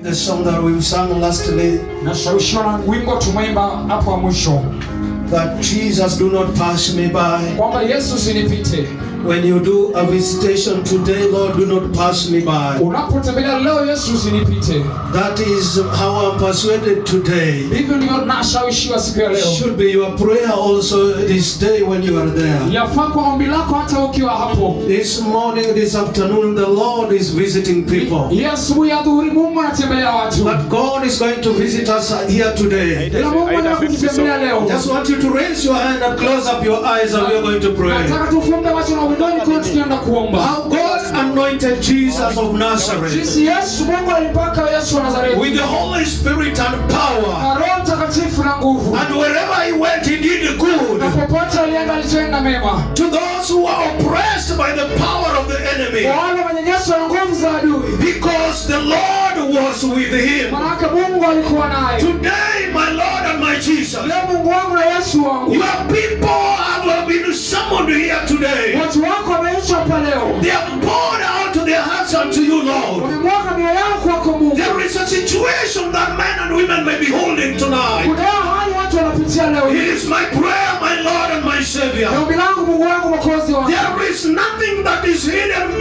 The song that we've sung lastly, nashawishiwa na wimbo tumeimba hapo mwisho, that Jesus do not pass me by. kwamba Yesu usinipite. When you do a visitation today, Lord, do not pass me by. Unapotembelea leo, Yesu usinipite. That is how I'm persuaded today. Hivyo ndio nashawishiwa siku ya leo. Should be your prayer also this day when you are there. Yafaa kwa ombi lako hata ukiwa hapo. This morning, this afternoon, the Lord is visiting people. Asubuhi ya dhuhuri Mungu anatembelea watu. But God is going to visit us here today. Ila Mungu anatutembelea leo. Just want you to raise your hand and close up your eyes, and we are going to pray. Nataka tufunge macho na udoni kwa tukienda kuomba. How God anointed Jesus of Nazareth Jinsi Yesu Mungu alipaka Yesu wa Nazareti with the Holy Spirit and power. na Roho Mtakatifu na nguvu. And wherever he went, he did good. Na popote alienda alitenda mema. To those who are oppressed by the power of the enemy. Kwa wale wanyanyaswa na nguvu za adui. Because the Lord was with him. Maana Mungu alikuwa naye. Today, my Lord and my Jesus, leo Mungu wangu na Yesu wangu, your people have been summoned here today. watu wako wameitwa hapa leo. They have poured out their hearts unto you, Lord. Wamemwaga mioyo yao kwako Mungu. There is a situation that men and women may be holding tonight. Kuna hali watu wanapitia leo. It is my prayer, my Lord and my Savior. Ombi langu Mungu wangu Mwokozi wangu. There is nothing that is hidden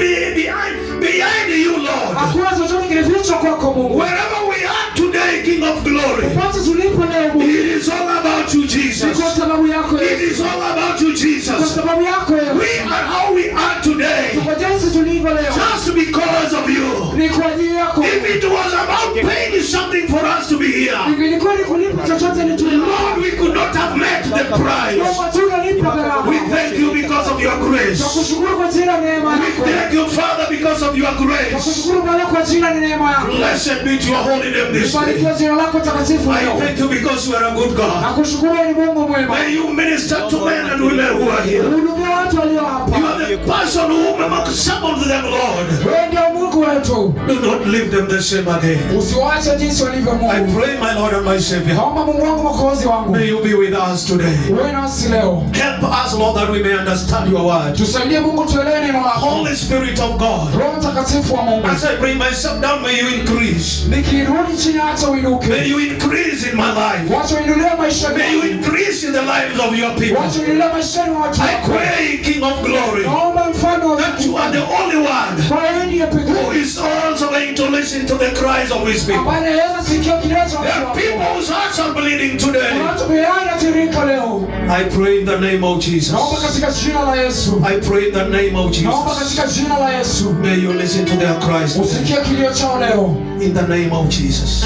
behind you, Lord. Hakuna chochote kilifichwa kwako Mungu. Wherever we are today, King of Glory, Popote tulipo leo Mungu, it is all about you, Jesus. ni kwa sababu yako It Yesu. is all about you, Kwa Jesus. sababu yako Yesu. We are how we are today, Kwa jinsi tulivyo leo. just because of you. Ni kwa ajili yako. If it was about paying something for us to be here, Ingekuwa ni kulipa chochote ni tulivyo. Lord, we could not have met the price. Mungu tunalipa gharama. We thank you because of your grace. Tukushukuru kwa jina la neema We yako. thank you, Father, because of your grace. Tukushukuru Bwana kwa jina la neema yako. Blessed be your holy name this day. Barikiwa jina lako takatifu I leo. thank you because you are a good God. Nakushukuru ni Mungu mwema. May you minister to men and women who are here. Hudumia watu walio hapa. You are the person who summoned them, Lord. Wewe ndio Mungu wetu. Do not leave them the same again. Usiwaache jinsi walivyo I Mungu. pray, my Lord and my Savior, Naomba Mungu wangu Mwokozi wangu. may you be with us today. Wewe nasi leo. Help us, Lord, that we may understand your word. Tusaidie Mungu tuelewe neno lako. Holy Spirit of God, Roho Mtakatifu wa Mungu. as I bring myself down, may you increase. Nikirudi chini acha May uinuke. you increase in my life. Wacha uinulie maisha May you yangu. increase in the lives of your people. Wacha uinulie maisha ya watu I wako. pray, King of Glory, Naomba mfano wa that you are the only one kwa yeye ndiye who pekee. is also going to listen to the cries of his people. Ambaye anaweza sikia kilio cha There are watu people wako. whose hearts are bleeding today. Watu beana tirika leo. I pray in the name of Jesus. Naomba katika jina la Yesu. I pray in the name of Naomba Jesus. katika jina la Yesu. May you listen to their cries today. Usikie kilio chao leo. In the name of Jesus.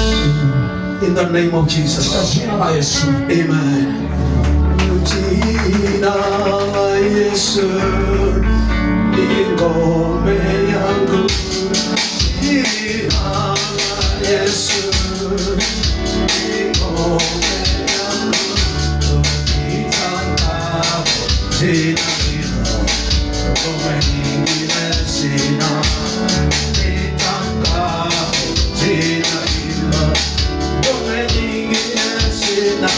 In the name of Katika Jesus. jina la Yesu. Amen. Jina la Yesu ni ngome yangu. Jina la Yesu ni ngome yangu. Nitakapo jina hilo, ngome nyingine sina. Nitakapo jina hilo, ngome nyingine sina.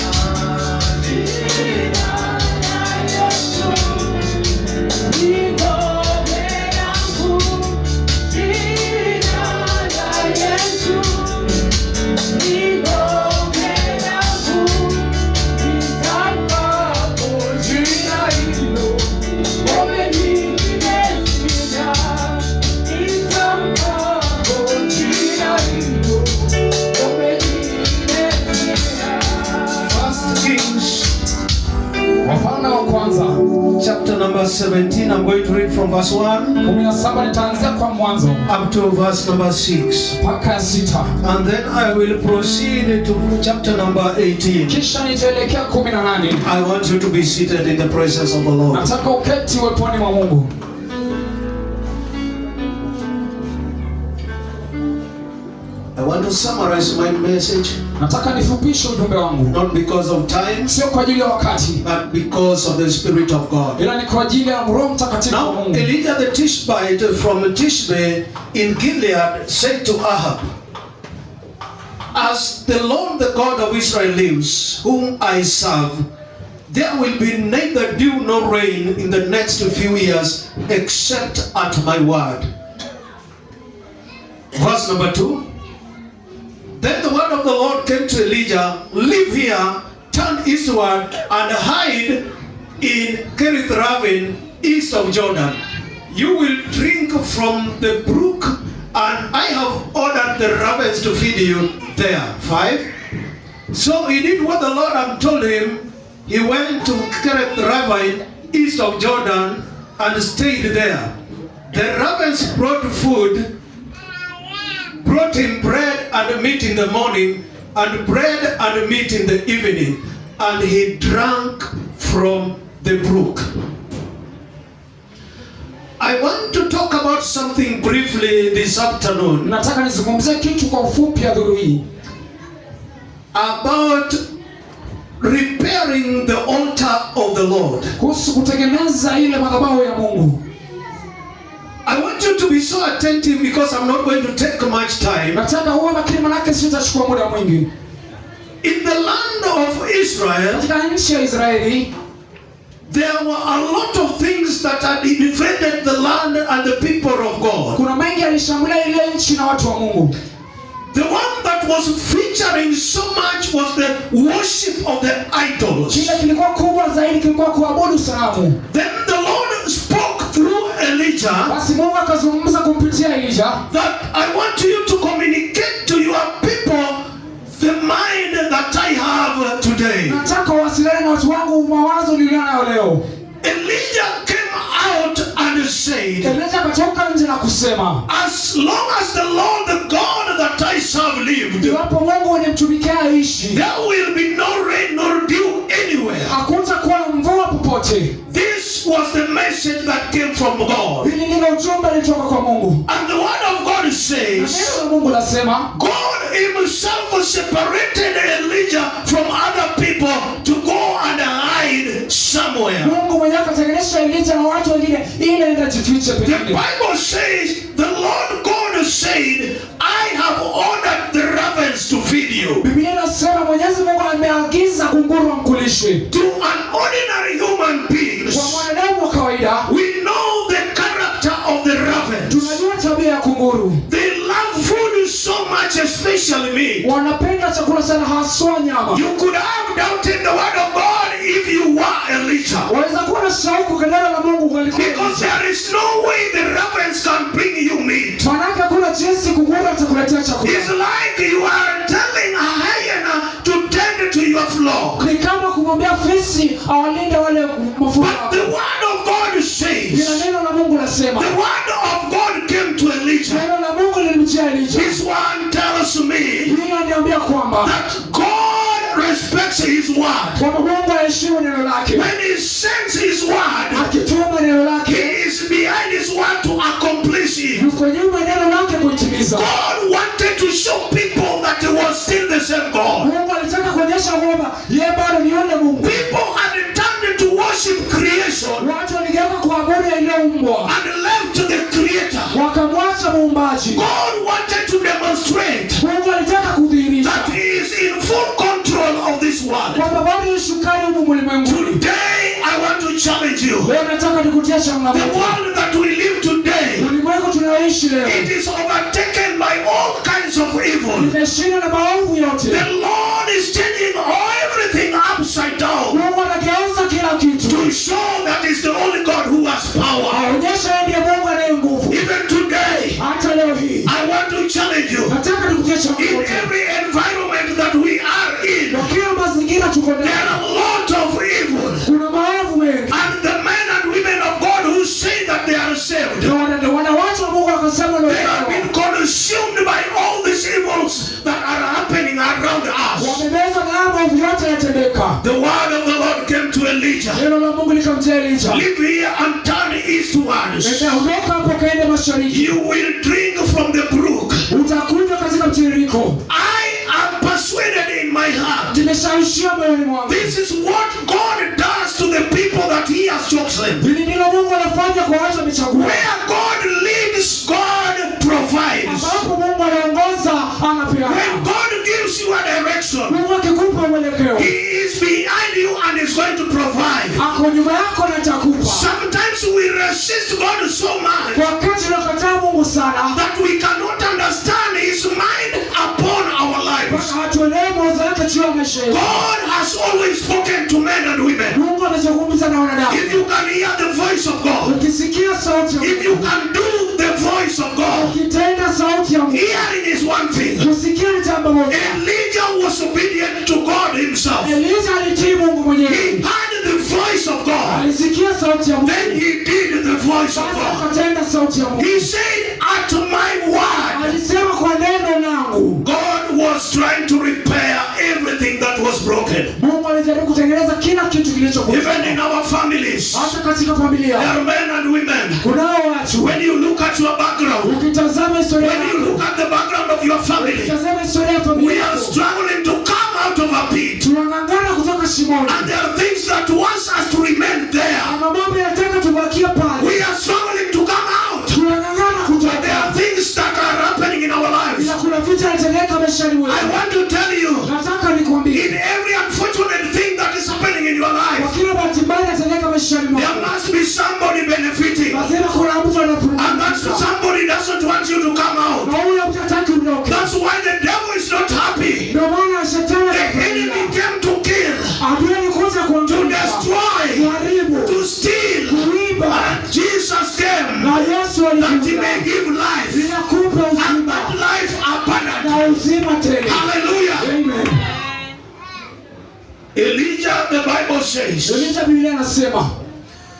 Wafalme wa kwanza Chapter number 17, I'm going to read from verse 1 17 nitaanzia kwa mwanzo up to verse number 6. mpaka ya 6. And then I will proceed to chapter number 18. Kisha nitaelekea 18. I want you to be seated in the presence of the Lord. Nataka uketi uweponi mwa Mungu. I want to summarize my message, Nataka nifupishe ujumbe wangu. not because of time, Sio kwa ajili ya wakati, but because of the Spirit of God. ila ni kwa ajili ya Roho Mtakatifu wa Now, Mungu. Elijah the Tishbite from Tishbe in Gilead said to Ahab, "As the Lord, the God of Israel lives, whom I serve, there will be neither dew nor rain in the next few years, except at my word." Verse number 2. the Lord came to Elijah, "Leave here, turn eastward, and hide in Kerith Ravin, east of Jordan. You will drink from the brook, and I have ordered the ravens to feed you there." 5. So he did what the Lord had told him. He went to Kerith Ravin, east of Jordan, and stayed there. The ravens brought him bread and meat in the morning, and bread and meat in the evening, and he drank from the brook. I want to talk about something briefly this afternoon. Nataka nizungumzie kitu kwa ufupi adhuhuri hii. About repairing the altar of the Lord. Kuhusu kutengeneza ile madhabahu ya Mungu. I want you to be so attentive because I'm not going to take much time. Nataka uwe makini manake sitachukua muda mwingi. In the land of Israel, Katika nchi ya Israeli, there were a lot of things that had invaded the land and the people of God. kuna mengi yalishambulia ile nchi na watu wa Mungu. The one that was featuring so much was the worship of the idols. Kile kilikuwa kubwa zaidi kilikuwa kuabudu sanamu. Then the Lord spoke through Elijah Basi Mungu akazungumza kupitia Elijah that I want you to communicate to your people the mind that I have today. nataka uwasiliane na watu wangu mawazo nilionayo leo. Elijah came out and said, Elijah akatoka nje na kusema, as long as the Lord, the God that I serve, lived, iwapo Mungu nimtumikia aishi, there will be no rain nor dew anywhere. hakutakuwa na mvua popote. This was the message that came from God. Hili ndilo ujumbe ulitoka kwa Mungu. And the word of God Na says, neno la Mungu lasema, God himself separated Elijah from other people to go and hide somewhere. Mungu mwenyewe akatenganisha Elijah na watu wengine ili aende ajifiche The pekee. Bible says, the Lord God said, I have ordered the ravens to feed you. Biblia inasema Mwenyezi Mungu ameagiza kunguru wamkulishe. To an ordinary human being, Kwa mwanadamu wa kawaida, we know the character of the ravens. tunajua tabia ya kunguru. They love food so much, especially meat. Wanapenda chakula sana, haswa nyama. You could have doubted the word of God if you were Elijah. Waweza kuwa na shauku kwa neno la Mungu Because kulikuwa. there is no way the ravens can bring you meat. Maanake hakuna jinsi kunguru atakuletea chakula. It's like you are telling a hyena to tend to your flock. Ni kama kumwambia fisi awalinde wale mafugo. But the word of God says, Bila neno la Mungu lasema, the word of God came to Elijah. neno la Mungu lilimjia Elijah. This one tells me Hiyo niambia kwamba that God respects his word. kwamba Mungu anaheshimu neno lake. When he sends his word, Akituma neno he lake, is behind his word to accomplish it. yuko nyuma neno lake kuitimiza. God wanted to show people that he was still the same God. Mungu alitaka kuonyesha kwamba yeye bado ni yule Mungu. People had turned to worship creation Watu waligeuka kuabudu iliyoumbwa, and left to the creator. wakamwacha muumbaji. God wanted to demonstrate Mungu alitaka kudhihirisha that he is in full control of this world. kwamba bado ni shukari humu ulimwenguni. Today I want to challenge you. Leo nataka nikutie The changamoto. world that we live today, Ulimwengu tunaoishi leo it is overtaken by all kinds of evil. imeshindwa na maovu yote. The Lord is changing everything upside down Mungu anageuza kila kitu to show that is the only God who has power. aonyesha yeye ndiye Mungu anaye nguvu. Even today, Hata leo hii I want to challenge you. nataka nikutie In changamoto. every environment that we are in, Kwa kila mazingira tuko there ndani are a lot of evil. kuna maovu mengi. And the men and women of God who say that they are saved, Na wanawake wa Mungu wakasema they have been leo consumed by all these evils that are happening around us. wamebezwa na haya maovu yote yanatendeka. The word of the Lord came to Elijah. Neno la Mungu likamjia Elijah, Live here and turn eastwards. ondoka hapo kaende mashariki, You will drink from the brook. utakunywa katika mtiririko. I am persuaded in my heart. Nimeshawishiwa moyoni mwangu. This is what God does to the people that he has chosen. Hili ndilo Mungu anafanya kwa watu amechagua. Where God leads, God provides. Ambapo Mungu anaongoza When anapeana. God gives you a direction, Mungu akikupa mwelekeo, he is behind you and is going to provide. ako nyuma yako na atakupa. Sometimes we resist God so much Wakati tunakataa Mungu sana, that we cannot understand his mind upon our lives. mpaka atuelewe mawazo yake juu ya maisha yetu. God has always spoken to men and women. Mungu amezungumza na wanadamu. If you can hear the voice of God, Ukisikia sauti ya Mungu, if you can do the voice of God, ukitenda sauti ya Mungu, hearing is one thing. kusikia ni jambo moja. Elijah was obedient to God himself. Elijah alitii Mungu mwenyewe. He heard the voice of God. Alisikia sauti ya Mungu. Then he did the voice of Sasa God. akatenda sauti ya Mungu. He said, at my word. Alisema kwa neno langu. God was trying to repair everything that was broken. Mungu alijaribu kutengeneza kila kitu kilichopotea. Even in our families, hata katika familia, there are men and women. kunao watu, When you look at your background, ukitazama historia when you look at the background of your family, ukitazama historia ya familia we are yako, struggling to come out of a pit. tunang'ang'ana kutoka shimoni. And there are things that wants us to remain there. Ama mambo yanataka tubakie pale. We are struggling to come out. Tunang'ang'ana kutoka. But there are things that are happening in our lives. Ila kuna vitu yanatendeka maishani mwetu. I want to tell you, Nataka nikwambie, in every unfortunate thing that is happening in your kwa life, kila bahati mbaya yanatendeka maishani there mwako, must be somebody benefiting. lazima kuna mtu And that anafaidika. somebody doesn't want you to come out. Na huyo mtu hataki uondoke. That's why the devil is not happy. Ndio maana shetani The anafanya. enemy came to kill, Adui alikuja to kuangamiza, destroy, kuharibu, to steal. kuiba. And Jesus came Na Yesu that he alikuja may give life, ili akupe and uzima that life abundant. na uzima tele. Hallelujah. Amen. Elijah, the Bible says, Elijah, Biblia inasema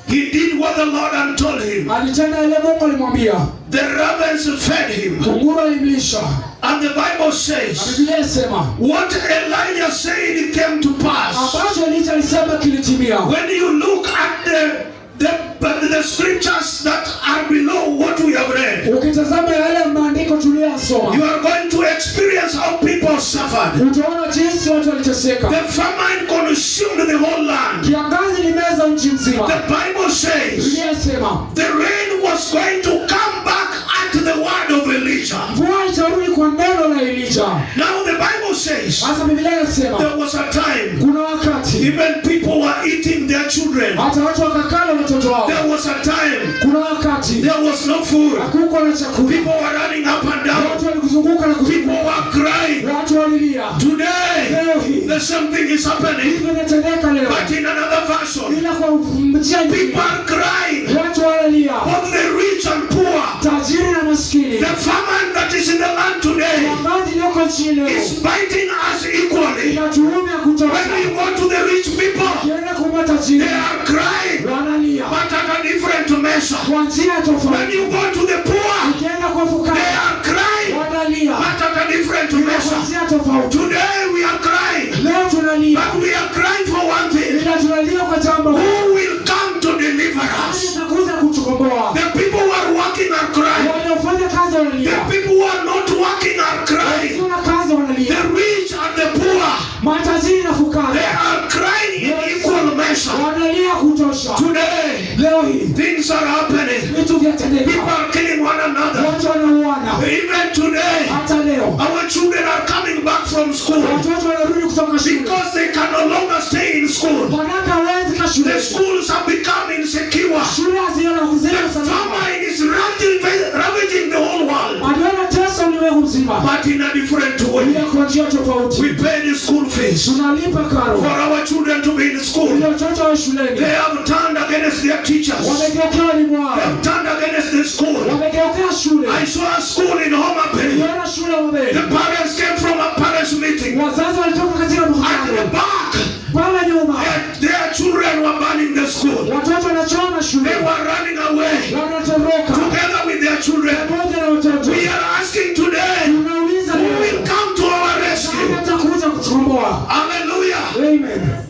he did what the Lord had told him. alitenda ile Mungu alimwambia. The ravens fed him. Kunguru alimlisha. And the Bible Na says, Biblia inasema what Elijah said it came to pass. ambacho Elijah alisema kilitimia. When you look at the scriptures that are below what we have read, Ukitazama yale maandiko tuliyosoma, you are going to experience how people suffered. utaona jinsi watu waliteseka. The famine consumed the whole land. Kiangazi limeza nchi nzima. The Bible says Biblia inasema the rain was going to come back at the word of Elijah. mvua itarudi kwa neno la Elijah. Now the Bible says Sasa Biblia inasema there was a time kuna wakati even people were eating their children. hata watu wakakala watoto wao. There was a time Kuna wakati there was no food. hakukuwa na chakula. People were running up and down. Watu walikuzunguka na People kuzunguka. were crying. Watu walilia. Today, Leo hii the same thing is happening, hivyo inatendeka leo. but in another version. Ila kwa njia nyingine. People are crying, Watu wanalia. both the rich and poor. Tajiri na maskini. The famine that is in the land today Kiangazi iliyoko nchini leo is biting us equally. inatuumia When kutosha. you go to the rich people, Ukienda kwa matajiri they are crying, wanalia but at a different measure. kwa njia When tofauti. you go to the poor, Ukienda kwa they fukara are crying, wanalia but at a different kwa measure. njia tofauti. Today we are crying, Leo tunalia, but we are crying for one thing. ila tunalia kwa jambo moja. Who will come to deliver us? Itakuja kutukomboa. The people who are working are crying. Wanaofanya kazi The wanalia. people who are not working are crying. Wasiona kazi wanalia. The rich and the poor, Matajiri na they fukara are crying in equal measure. wanalia kutosha. Today, Leo hii things are happening. vitu vyatendeka. People are killing one another. Watu wanauana. Even today, Hata leo our children are coming back from school watoto wanarudi kutoka shule. because they can no longer stay in school. Wanaka hawezi ka The shule. schools have become insecure. Shule haziona The kuzima sana. famine is ravaging the whole world, Aliona tesa ulimwengu mzima. but in a different Ila way. kwa njia tofauti. We pay the school fees Tunalipa karo. for our children to be in school. Ili watoto wa shuleni. They have turned against their teachers. They Wamegeukea walimu wao. have turned against the school. Wamegeukea shule. I saw a school in Homa Bay. Niliona shule wame. The parents came from a parents meeting. Wazazi walitoka katika At the mkutano. back, Pale nyuma. their children were burning the school. Watoto wanachoma shule. They were running away Wanatoroka. together with their children. Pamoja na watoto. We are asking today, Tunauliza who leo. will come to our rescue? Nani atakuja kutukomboa? Hallelujah. Amen.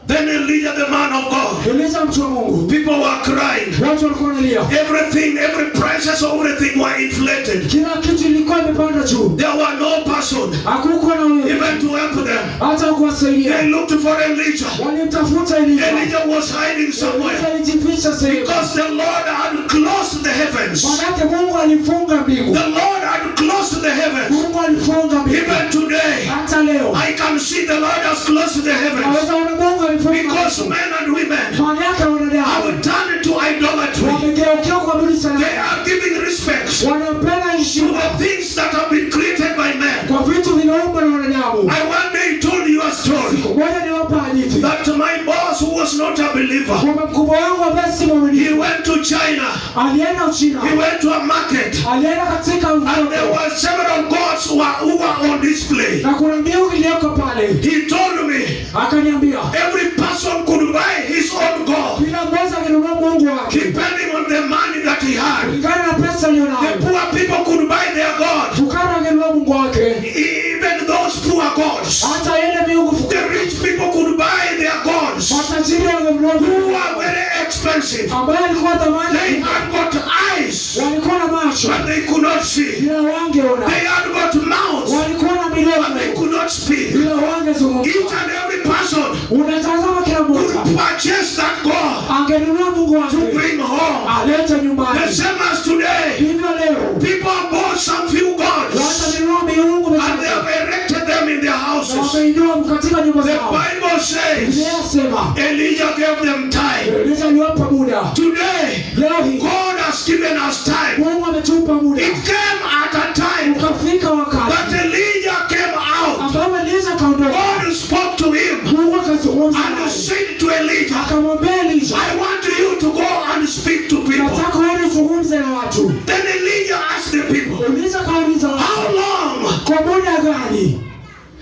Then Elijah, the man of God, Elijah mtu wa Mungu. people were crying. Watu walikuwa wanalia. Every prices of everything were inflated. Kila kitu ilikuwa imepanda juu. There were no person Hakukuwa na wewe. even to help them. Hata kuwasaidia. They looked for Elijah. Walimtafuta Elijah. Elijah was hiding somewhere Elijah alijificha sehemu. because the Lord had closed the heavens. Manake Mungu alifunga mbingu. The Lord had closed the heavens. Mungu alifunga mbingu. Even today, Hata leo. I can see the Lord has closed the heavens Naweza ona Mungu alifunga because mbingu. men and women Manake wanadamu. have turned to idolatry. Wamegeukea kuabudu They sanamu. are giving respect to Wanapenda heshima the things that have been created by men. kwa vitu vinaumbwa na wanadamu. ajabu. I one day told you a story Ngoja niwape hadithi. that my boss, who was not a believer, Kwamba mkubwa wangu ambaye si mwaminifu he went to China. alienda Uchina. He went to a market, Alienda katika and there mvuto. were several gods who were on display. Na kuna miungu iliyoko pale. He told me Akaniambia every person could buy his own god kila mmoja angenunua mungu wake depending on the money that he had. kulingana na pesa The aliyonayo. poor people could buy their god, Fukara angenunua mungu wake. even those poor gods. Hata ile miungu The fukara. rich people could buy their gods, Matajiri wangenunua who mungu were very expensive. ambaye alikuwa They thamani. had got eyes, Walikuwa na macho but they could not see. ila wangeona. They had got mouths, Walikuwa na but they midomo could not speak. ila wangezungumza. Each and every person Unatazama kila could mmoja purchase that God angenunua mungu to wake bring home. alete The nyumbani. same as today, Hivyo leo people have bought some few gods watanunua miungu and they michache have erected them in their na houses. wameinua katika nyumba The zao. Bible says Inasema Elijah gave them time. Elisha aliwapa muda. Today, Leo hii God has given us time. Mungu ametupa muda. It came at a time Ukafika wakati that Elijah came out. ambapo Elisha kaondoka. God spoke to him Mungu akazungumza and naye. said to Elijah, Akamwambia Elisha, I want you to go and speak to people. nataka wewe uzungumze na watu. Then Elijah asked the people, Elisha kauliza how watu, long? kwa muda gani?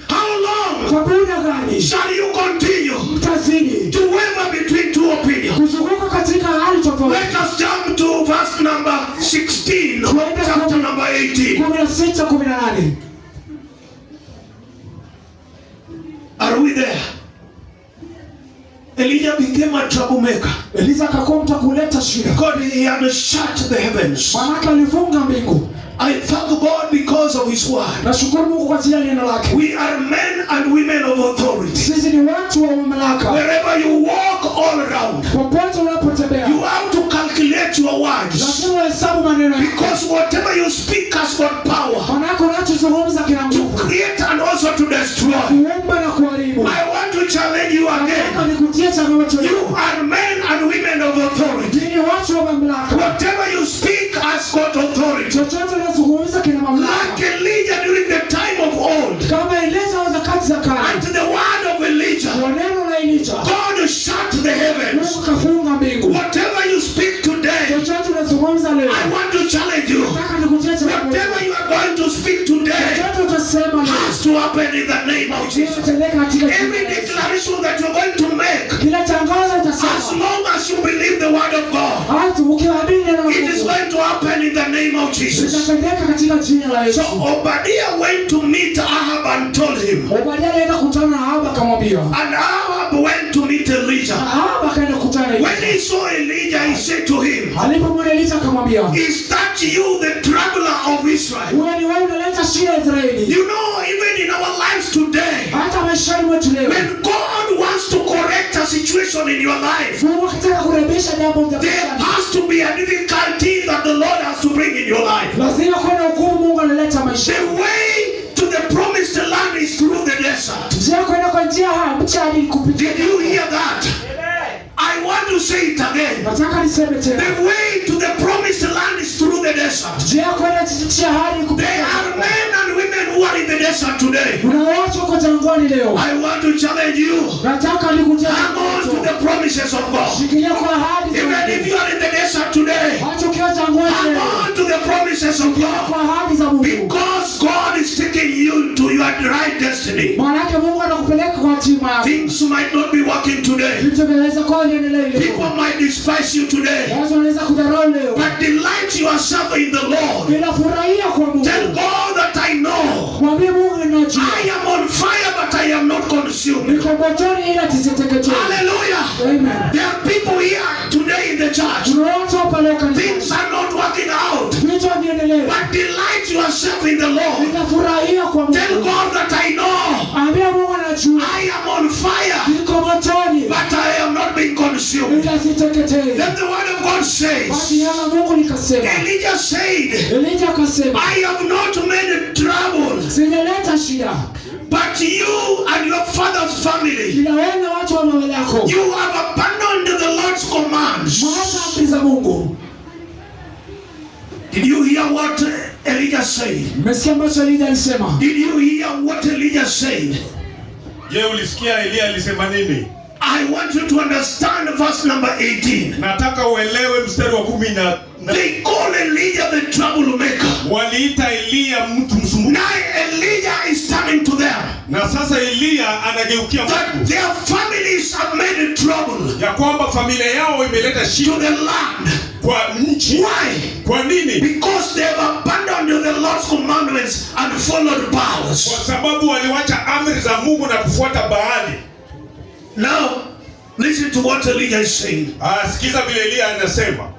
How long Kwa muda gani shall you continue mtazidi to waver between two opinions? kuzunguka katika hali tofauti? Let us jump to verse number 16, chapter number 18. 16-18. Are we there? Elijah became a troublemaker Elisha akakuwa mtu kuleta shida. because he had shut the heavens. Manake alifunga mbingu. I thank God because of his word. Nashukuru Mungu kwa ajili ya neno lake. We are men and women of authority. Sisi ni watu wa mamlaka. Wherever you walk all around, Popote unapotembea you have to calculate your words, lazima uhesabu maneno yako. because whatever you speak has got power Manake unachozungumza kina to nguvu. create and also to destroy. Kuumba na kuharibu. I want to challenge you Nataka again. nikutie changamoto You leo. are men and women of authority. Ni watu wa mamlaka. Whatever you speak has got authority. Chochote unazungumza kina mamlaka. Like Elijah during the time of old, Kama Elisha wa nyakati za and kale. the word of Elijah, Kwa neno la Elisha. God shut the heavens. Mungu kafunga mbingu. Whatever you speak today, Chochote unazungumza leo. I want to challenge you. Nataka nikutie changamoto. Whatever you are going to speak today Chochote utasema leo. has to happen in the name of Jesus. Tendeka katika jina Every la Yesu. declaration that you're going to make, Kila tangazo as utasema. long as you believe the word of God, Hata ukiamini neno la it is Mungu. going to happen in the name of Jesus. Itatendeka katika jina la So Yesu. Obadiah went to meet Ahab and told him, Obadia alienda kukutana na Ahab akamwambia. and Ahab went to meet Elijah. Ahab akaenda kukutana na When Elisha. he saw Elijah, he said to him, Alipomwona Elisha akamwambia, is that you, the troubler of Israel? wewe ni wewe unaleta shida ya Israeli. You know, even in our lives today, Hata maishani mwetu leo. when God wants to correct a situation in your life, Mungu akitaka kurekebisha jambo there utapata. has to be a difficulty that the Lord has to bring in your life. Lazima kuna hukumu Mungu analeta maisha. The way to the promised land is through the desert. Njia kwenda kwa njia mcha hadi kupitia. Did you hear that? I want to say it again. Nataka niseme tena. The way to the promised land is through the desert. Njia kwenda njia hadi There kupitia. are men and women who are in the desert today. Kuna watu wako jangwani leo. I want to challenge you. Nataka nikutie Hang on to the promises of God. shikilia kwa ahadi. Even if you are in the desert today, Hata ukiwa jangwani hang leo. on to the promises of God. Kwa ahadi za Mungu. Because God is taking you to your right destiny. Maanake Mungu anakupeleka kwa hatima yako. Things might not be working today. Vitu vinaweza kuwa viendelee leo. People might despise you today. Watu wanaweza kudharau leo. But delight yourself in the Lord. Ninafurahia kwa Mungu. Tell God that I know Mwambie Mungu ninajua. I am on fire, but I am not consumed. Niko motoni ila tisiteketee. Hallelujah. Amen. There are people here today in the church. Kuna watu hapa leo kanisani. Things are not working out. Vitu haviendelee. But delight yourself in the Lord. Ninafurahia kwa Tell Mungu. God that I know Ambia Mungu anajua. I am on fire, Niko motoni but I am not being consumed. ila siteketee. Then the word of God says, Basi yana Mungu nikasema. Elijah said, Elijah akasema. I have not made trouble, Sijaleta shida. but you and your father's family, Ila wewe na watu wa mama yako. you have abandoned the Lord's commands. Mwacha amri za Mungu. Did you hear what Elijah said? Mmesikia ambacho Elijah alisema? Did you hear what Elijah said? Je, ulisikia Elia alisema nini? I want you to understand verse number 18. Nataka uelewe mstari wa 10 They call Elijah the troublemaker. waliita Elia mtu msumbufu. Now Elijah is turning to them. Na sasa Elia anageukia That Mungu. their families have made trouble Ya kwamba familia yao imeleta to shida the land. kwa nchi. Why? Kwa nini? Because they have abandoned the Lord's commandments and followed Kwa Baals. sababu waliwacha amri za Mungu na kufuata Baali. Now, listen to what Elijah is saying. Sikiza vile Elia anasema.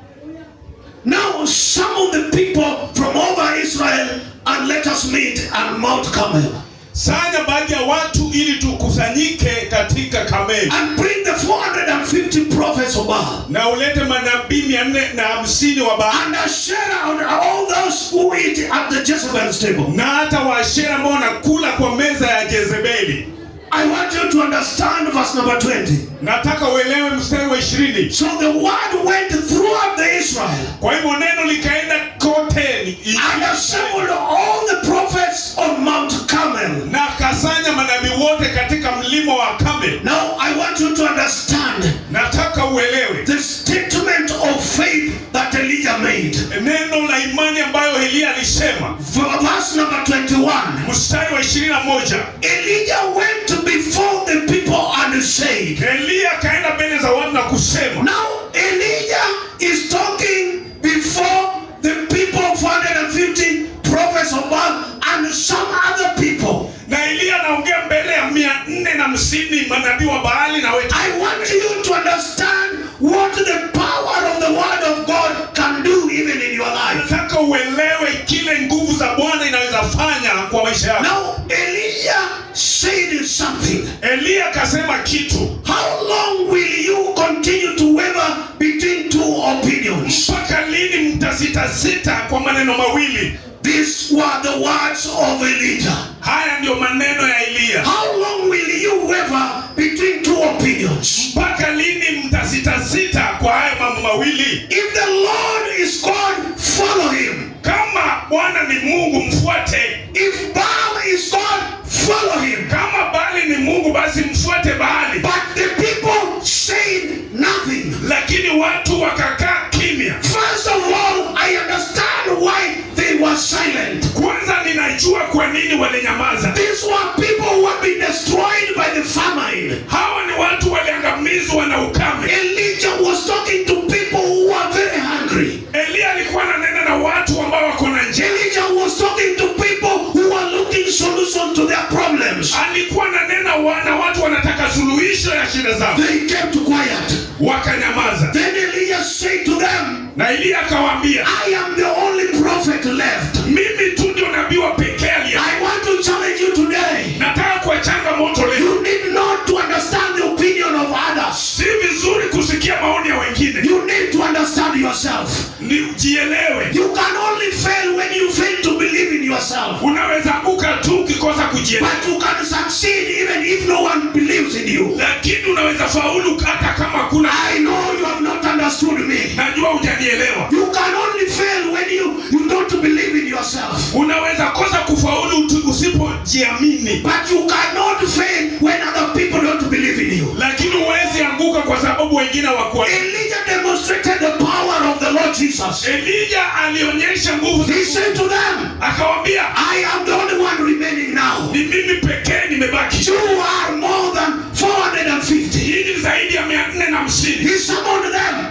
Now, some of the people from over Israel, and let us meet at Mount Carmel. Sanya baadhi ya watu ili tukusanyike katika Kameli. And bring the 450 prophets of Baal. Na ulete manabii 450 wa Baali. And Asherah out all those who eat at the Jezebel's table. Na hata Waashera ambao wanakula kwa meza ya Jezebeli. I want you to understand verse number 20. Nataka uelewe mstari wa 20. So the word went throughout the Israel. Kwa hivyo neno likaenda kote. And assembled all the prophets on Mount Carmel. Na kasanya manabii wote katika mlima wa Kameli. Now I want you to understand. Nataka uelewe The statement of faith that Elijah made. neno la imani ambayo Elia alisema. Verse number 21. Mstari wa 21. Elijah went before the people and said. Elia kaenda mbele za watu na kusema. Now Elijah is talking before the people, 450 prophets of Baal and some other people. Na Elia anaongea mbele ya 450 manabii wa Baali na wetu. I want you to understand what the power of the word of God can do even in your life. Nataka uelewe kile nguvu za Bwana inaweza fanya kwa maisha yako. Now Elijah said something. Elia kasema kitu. How long will you continue to waver between two opinions? Mpaka lini mtasita kwa maneno mawili? These were the words of Elijah. Haya ndio maneno ya Elia. How long will you waver between two opinions? Mpaka lini mtasita kwa haya mambo mawili? If the Lord is God, follow him. Kama Bwana ni Mungu, mfuate. If Baal is God, follow him. Kama Baali ni Mungu, basi mfuate Baali. But the people said nothing. Lakini watu wakakaa kimya. First of all, I understand why they were silent. Kwanza ninajua kwa nini walinyamaza. These were people who have been destroyed by the famine. Hawa ni watu waliangamizwa na ukame. Elijah was talking to people who were very hungry. Elia alikuwa ananena na watu ambao wako na njaa. Elijah was talking to people who were looking solution to their problems. Alikuwa ananena na watu wanataka suluhisho ya shida zao. They kept quiet. Wakanyamaza. Then Elijah said to them, Na Elia akawaambia, I am the only prophet left. mimi tu ndio nabii wa pekee aliye. I want to challenge you today. Nataka kwa changamoto leo. You need not to understand the opinion of others. Si vizuri kusikia maoni ya wengine. You need to understand yourself. Ni ujielewe. You can only fail when you fail to believe in yourself. Unaweza anguka tu ukikosa kujielewa. But you can succeed even if no one believes in you. Lakini unaweza faulu hata kama kuna. I know you have not understood me. Najua hujanielewa. You can only fail when you don't believe in yourself. Unaweza kosa kufaulu usipojiamini. But you cannot fail when other people don't believe in you. Lakini huwezi anguka kwa sababu wengine hawakuamini. Elijah demonstrated the power of the Lord Jesus. Elijah alionyesha nguvu za He said to them, akawaambia, I am the only one remaining now. ni mimi pekee nimebaki. You are more than 450. Hii ni zaidi ya 450. He summoned them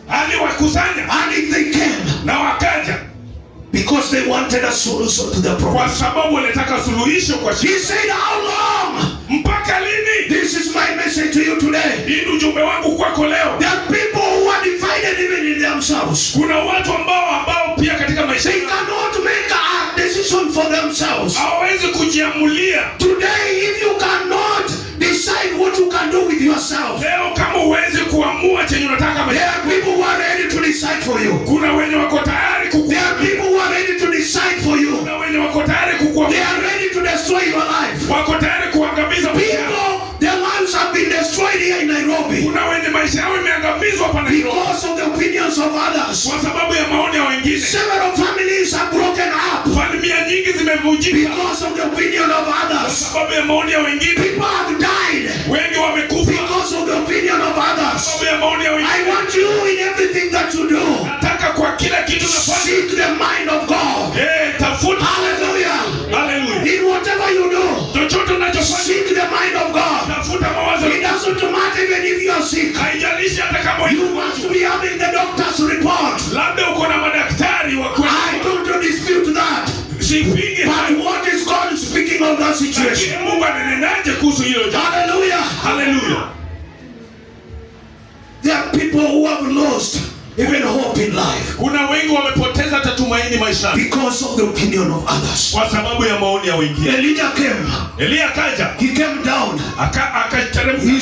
Aliwakusanya and they came na wakaja because they wanted a solution to their problem. kwa sababu walitaka suluhisho kwa He shida. said, how long? Mpaka lini? This is my message to you today. Hii ni ujumbe wangu kwako leo. There are people who are divided even in themselves. Kuna watu ambao pia katika maisha They cannot make a decision for themselves. hawawezi kujiamulia. Today, if you cannot decide what you can do with yourself, Leo kama huwezi kuamua chenye unataka there are people who are ready to decide for you. kuna wenye wako tayari There are people who are ready to decide for you. kuna wenye wako tayari They are ready to destroy your life. wako tayari kuangamiza maisha yao. People, their lives have been destroyed here in Nairobi. Kuna wenye maisha yao imeangamizwa hapa Nairobi because of the opinions of others. kwa sababu ya maoni ya wengine. Several families are broken up Familia nyingi zimevunjika because of the opinion of kwa others. sababu ya maoni ya wengine. People have died Wengi wamekufa because of the opinion of kwa others. sababu ya maoni ya I wengine. want you in everything that you do, Nataka kwa kila kitu nafanya, seek the mind of God. tafuta. Hallelujah. Hallelujah. In whatever you do, Chochote unachofanya, seek the mind of God. tafuta mawazo. It doesn't matter even if you are sick. Haijalishi hata kama You must be having the doctor's report. labda uko na madaktari wa I kweli. don't dispute that. Sipingi But hayo. what is God speaking of that situation? Lakini Mungu ananenaje kuhusu hilo jambo? Hallelujah. Hallelujah. There are people who have lost even hope in life Kuna wengi wamepoteza hata tumaini maishani because of the opinion of others. kwa sababu ya maoni ya wengine. Elijah came. Elia kaja, He came down. akateremka, He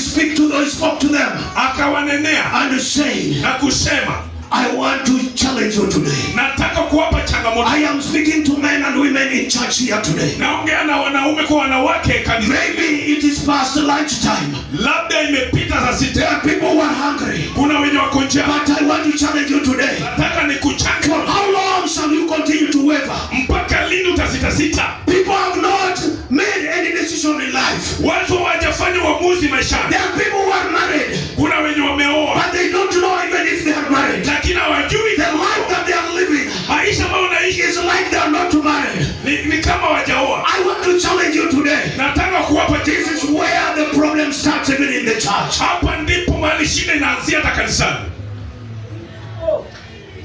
spoke to them akawanenea and said, na kusema, I want to challenge you today. nataka kuwapa changamoto. I am speaking to men and women in church here today. Naongea na wanaume kwa wanawake kanisa. Maybe it is past lunchtime. Labda imepita saa There sita. are people who are hungry. Kuna wenye wako njaa. But I want to challenge you today. Nataka nikuchanga. For how long shall you continue to waver? Mpaka lini utasitasita? People have not made any decision in life. Watu hawajafanya uamuzi maishani. There are people who are married, Kuna wenye wameoa but they don't know even if they are married. lakini hawajui The life that they are living maisha ambayo unaishi is like they are not married. ni kama hawajaoa. I want to challenge you today. Nataka kuwapa This is where the problem starts even in the church. hapa ndipo mahali shida inaanzia hata kanisani.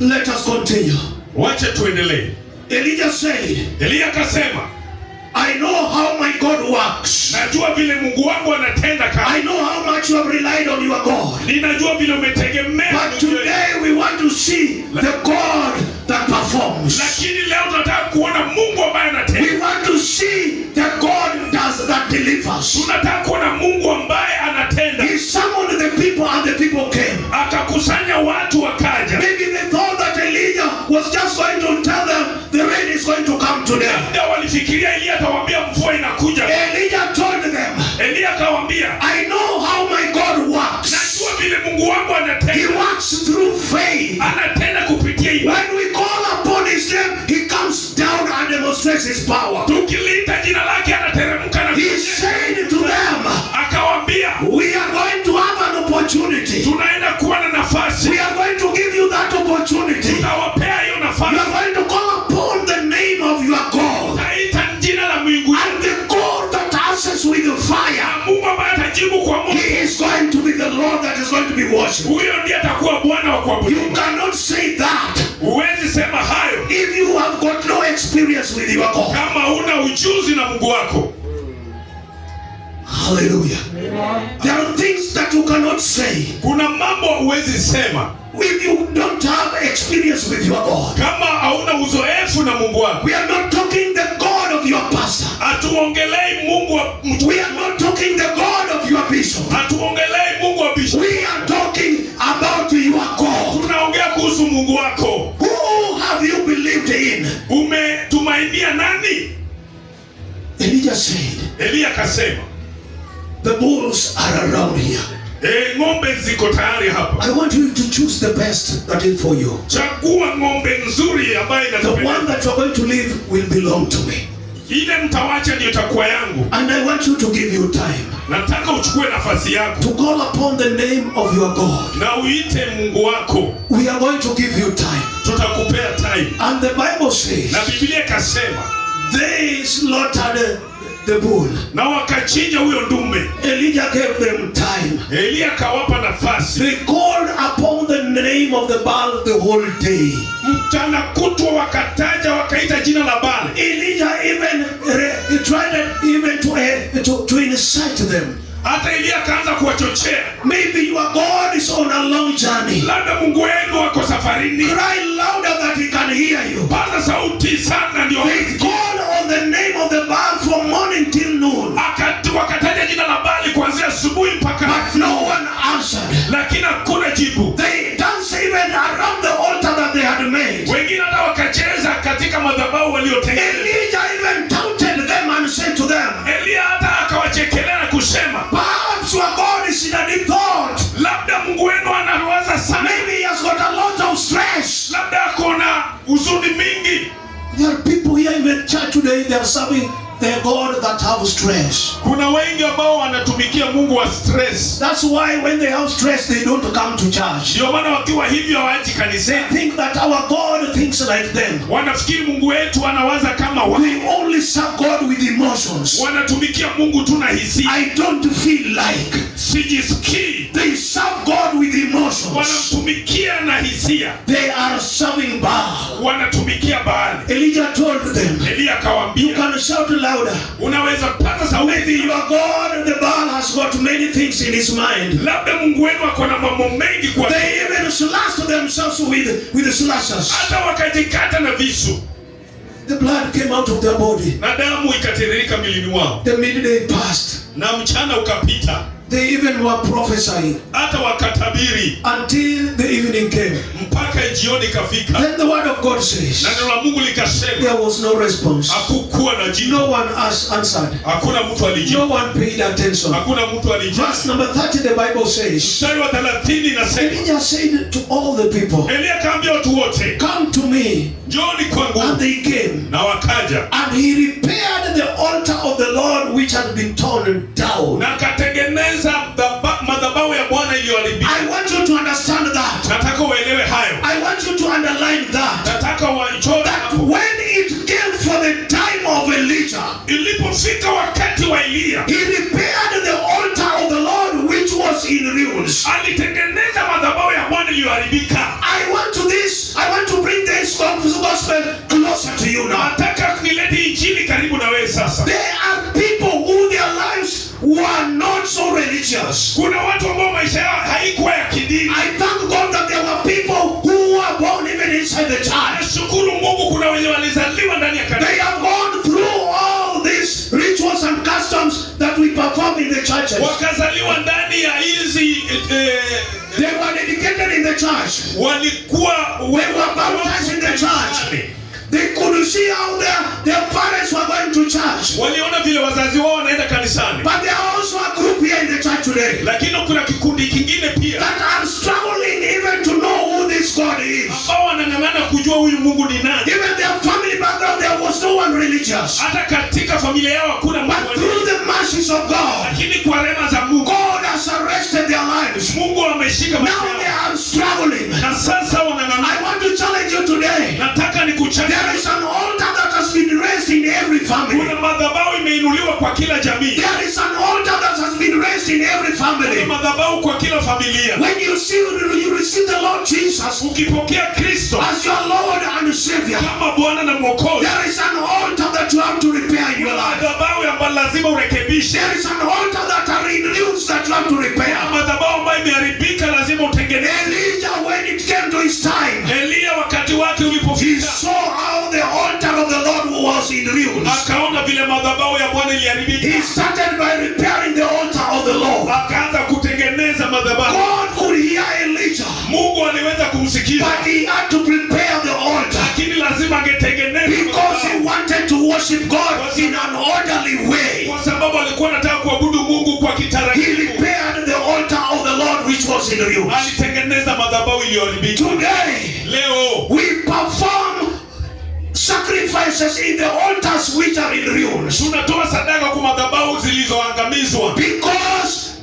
Let us continue. Wache tuendelee. Elijah said, Elia akasema, I know how my God works. najua vile Mungu wangu anatenda kazi. I know how much you have relied on your God. Ninajua vile umetegemea But Mungu wetu. today we want to see the God that performs. Lakini leo tunataka kuona Mungu ambaye anatenda. We want to see the God that delivers. Tunataka kuona Mungu ambaye anatenda. He summoned the people and the people came. Akakusanya watu wakaja. Maybe they thought that Elijah was just going to tell them the rain is going to come today. Labda walifikiria Elia atawaambia mvua inakuja. Elijah told them, Elia akawaambia, I know how my God works. najua vile Mungu wangu He anatenda. works through faith. Anatenda kupitia imani. When we call upon his name, he comes down and demonstrates his power. Tukiliita jina lake anateremka na He said to them, akawaambia, we are going to have an opportunity. tunaenda kuwa na nafasi. We are going to give you that opportunity. Tutawapea hiyo You nafasi. are going to call upon the name of your God. Utaita jina la Mungu And the God that answers with fire, na Mungu ambaye atajibu kwa moto. he is going to be the Lord that is going to be worshipped. Huyo ndiye atakuwa Bwana wa You kuabudu. cannot say that Huwezi sema hayo if you have got no experience with your God. kama huna ujuzi na Mungu wako. Hallelujah. There are things that you cannot say Kuna mambo huwezi sema if you don't have experience with your God. kama hauna uzoefu na Mungu wako. We are not talking the God of your pastor. Hatuongelei Mungu wa mtu. We are not talking the God of your bishop. Hatuongelei Mungu wa bishop. We are talking about your God. Tunaongea kuhusu Mungu wako. Who have you believed in? Umetumainia nani? Elijah said, Elia akasema, the bulls are around here. ng'ombe ziko tayari hapa. I want you to choose the best that is for you. Chagua ng'ombe nzuri ambaye The inatupenda. one that you are going to leave will belong to me. Ile mtawacha ndio itakuwa yangu. And I want you to give you time Nataka uchukue nafasi yako to call upon the name of your God. na uite Mungu wako. We are going to give you time. Tutakupea time. And the Bible says, Na Biblia ikasema, they slaughtered the bull. na wakachinja huyo ndume. Elijah gave them time. Elia akawapa nafasi. They called upon the name of the Baal the whole day. Mchana kutwa wakataja, wakaita jina la Baali. Elijah even tried even to incite them. Hata Elia akaanza kuwachochea. Maybe your God is on a long journey. Labda Mungu wenu wako safarini. Cry louder that he can hear you. Paza sauti sana ndio. They called on the name of the Baal from morning till noon. Wakataja jina la Baali kuanzia asubuhi mpaka. But no one answered. Lakini hakuna jibu. They danced even around the altar that they had made. Wengine hata wakacheza katika madhabahu waliotengeneza. Elijah even taunted them and said to them, Elia hata akawachekelea na kusema, perhaps your God is in a deep thought. labda Mungu wenu anawaza sana. they are serving the God that have stress. Kuna wengi ambao wanatumikia Mungu wa stress. That's why when they have stress, they don't come to church. Ndio maana wakiwa hivyo hawaji They kanisani. think that our God thinks like them. Wanafikiri Mungu wetu anawaza kama wao. We only serve God with emotions. Wanatumikia Mungu tu na hisia. I don't feel like. Sijisikii. They serve God with emotions. Wanamtumikia na hisia. They are serving Baal. Wanatumikia Baali. Elijah told them, Elia you akawaambia, can shout louder. unaweza paza Maybe sauti. your God, the Baal, has got many things in his mind. Labda Mungu wenu ako na mambo mengi kwa. They even slashed themselves with the slashers. Hata wakajikata na visu. The blood came out of their body. Na damu ikatiririka milini mwao. The midday passed. Na mchana ukapita. They even were prophesying Hata wakatabiri. until the evening came. Mpaka jioni kafika. Then the word of God says, Na neno la Mungu likasema. there was no response. Hakukuwa na jibu. No one answered. Hakuna mtu alijibu. No one paid attention. Hakuna mtu alijibu. Verse number 30, the Bible says, Mstari wa 30 inasema. Elijah said to all the people, Elia akaambia watu wote, come to me. njooni kwangu. And they came. Na wakaja. And he repaired the altar of the Lord which had been torn down. Na akatengeneza madhabahu ya Bwana iliyoharibika. I want you to understand that. Nataka uelewe hayo. I want you to underline that. Nataka waichore That hapo. when it came for the time of Elijah, Ilipofika wakati wa Elia, he repaired the altar of the Lord which was in ruins. alitengeneza madhabahu ya Bwana iliyoharibika. I want to bring this gospel closer to you now. Nataka nilete injili karibu na wewe sasa. There are people who their lives were not so religious. Kuna watu ambao maisha yao haikuwa ya kidini. I thank God that there were people who were born even inside the church. Nashukuru Mungu kuna wenye walizaliwa ndani ya They kanisa. have gone through all these rituals and customs that we perform in the churches. Wakazaliwa ndani ya hizi They were dedicated in the church. walikuwa They were baptized in the church. They could see how their parents were going to church. Waliona vile wazazi wao wanaenda kanisani. But there are also a group here in the church today Lakini kuna kikundi kingine pia that are struggling even to know who this God is. ambao wanang'ang'ana kujua huyu Mungu ni nani. Even their family background, there was no one religious. Hata katika familia yao hakuna But mtu. through the mercies of God, Lakini kwa rehema za Mungu, God has arrested their lives. Mungu ameshika maisha Now they yao. are struggling. Na sasa I wanang'ang'ana. want to challenge you today. Nataka nikuchallenge. There is an altar that has been raised in every family. Kuna madhabahu imeinuliwa kwa kila jamii. There is an altar that has been raised in every Kuna family. madhabahu kwa kila familia. When you receive the Lord Jesus Ukipokea Kristo as your Lord and Savior, kama Bwana na Mwokozi, there is an altar that you have to repair in your life. madhabahu ambayo lazima urekebishe. There is an altar that are in ruins that you have to repair. Madhabahu ambayo imeharibika lazima utengeneze. Elijah, when it came to his time, Elia wakati wake he ulipofika, saw how the altar of the Lord was in ruins. akaona vile madhabahu ya Bwana iliharibika. He started by repairing the altar of the Lord. Akaanza kutengeneza madhabahu. God could hear Elijah, Mungu aliweza kumsikiza, but he had to prepare the altar lakini lazima angetengeneza because he madhabahu. wanted to worship God in an orderly way. Kwa sababu alikuwa anataka kuabudu Mungu kwa He kitaratibu. repaired the altar of the Lord which was in ruins. Alitengeneza madhabahu iliyoharibika. Today, Leo we perform sacrifices in the altars which are in ruins tunatoa sadaka kwa madhabahu zilizoangamizwa because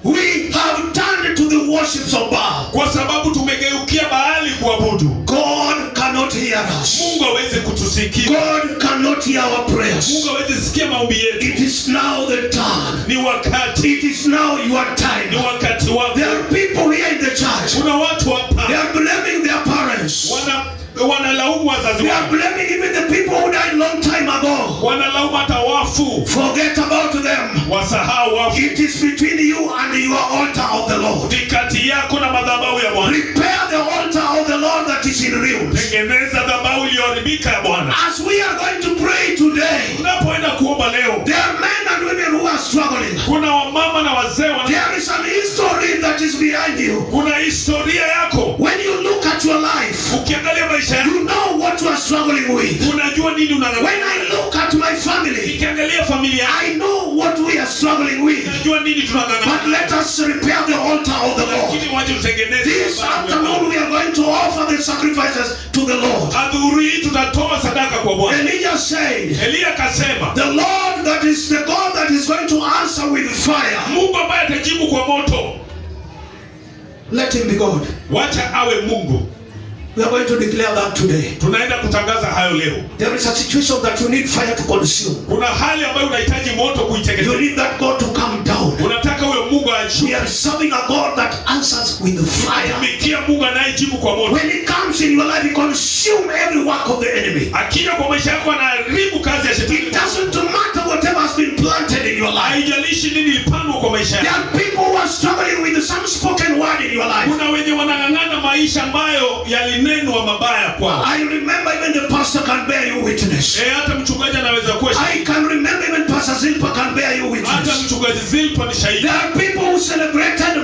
we have turned to the worships of Baal. kwa sababu tumegeukia Baali kuabudu. God cannot hear us. Mungu hawezi kutusikia. God cannot hear our prayers. Mungu hawezi sikia maombi yetu. It is now the turn. Ni wakati. It is now your Ni time. wakati wako. There are people here in the church. Kuna watu They hapa are blaming their parents. wanalaumu wazazi They are wao. blaming even the people who died long time ago. Wanalaumu hata wafu. Forget about them. Wasahau wafu. It is between you and your altar of the Lord. Ni kati yako na madhabahu ya Bwana. Repair the altar of the Lord that is in ruins. Tengeneza madhabahu iliyoharibika ya Bwana. As we are going to pray today, Tunapoenda kuomba leo, there are men and women who are struggling. kuna wamama na wazee There is an history that is behind you. kuna historia yako. When you look at your life, Ukiangalia maisha yako, you know what you are struggling with. unajua nini When unang'ang'ana. I look at my family, Ukiangalia familia, I know what we are struggling with. Najua nini tunang'ang'ana. But let us repair the altar of the Lord. Lakini waje tutengeneze. This afternoon we are going to offer the sacrifices to the Lord. Adhuhuri hii tutatoa sadaka kwa Bwana. Elijah said, Elia akasema, the Lord that is the God that is going to answer with fire. Mungu ambaye atajibu kwa moto. Let him be God. Wacha awe Mungu. We are going to declare that today. Tunaenda kutangaza hayo leo. There is a situation that you need fire to consume. Kuna hali ambayo unahitaji moto kuiteketeza. You need that God to come down. Unataka huyo Mungu ashuke. We are serving a God that answers with fire. Tumikia Mungu anayejibu kwa moto. When he comes in your life, he consumes every work of the enemy. Akija kwa maisha yako anaharibu kazi ya shetani. It doesn't matter whatever has been planted in your life. Haijalishi nini ilipandwa kwa maisha There yako. are people who are struggling with some spoken word in your life. Kuna wenye wanang'ang'ana maisha ambayo yalinenwa mabaya kwao. I remember even the pastor can bear you witness. Hata mchungaji anaweza kuwa shahidi. I can remember even Pastor Zilpa can bear you witness. Hata mchungaji Zilpa ni shahidi. There are people who celebrated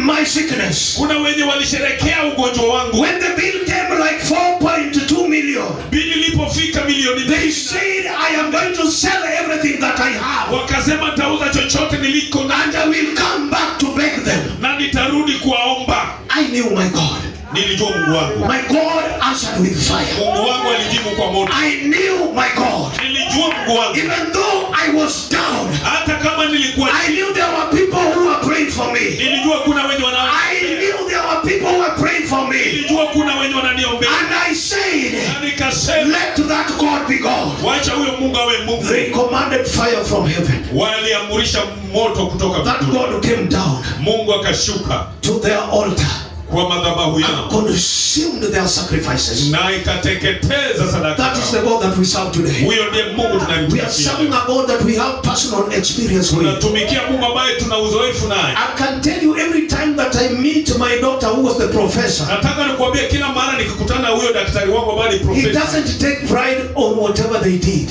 my sickness. Kuna wenye walisherekea ugonjwa wangu. When the bill came like 4.2 million. Bili ilipofika milioni. They said I am going to sell everything that I have. Wakasema nitauza chochote niliko na and I will come back to beg them. Na nitarudi kuwaomba. I knew my God. Nilijua Mungu wangu. My God answered with fire. Mungu wangu alijibu kwa moto. I knew my God. Nilijua Mungu wangu. Even though I was down. Hata kama nilikuwa. I knew there were people who were praying for me. Nilijua kuna wenye I knew there were people who were praying for me. Nilijua kuna wenye wananiombea. And I said, na nikasema, let that God be God. Wacha huyo Mungu awe Mungu. They commanded fire from heaven. Waliamurisha moto kutoka that mbinguni. God came down. Mungu akashuka to their altar. Kwa madhabahu yao. Consumed their sacrifices. Na ikateketeza sadaka. That is the God that we serve today. Huyo ndiye Mungu tunayemtumikia. We are serving a God that we have personal experience with. Tunatumikia Mungu ambaye tuna uzoefu naye. I can tell you every time that I meet my doctor who was the professor. Nataka nikuambie kila mara nikikutana huyo daktari wangu ambaye ni professor. He doesn't take pride on whatever they did.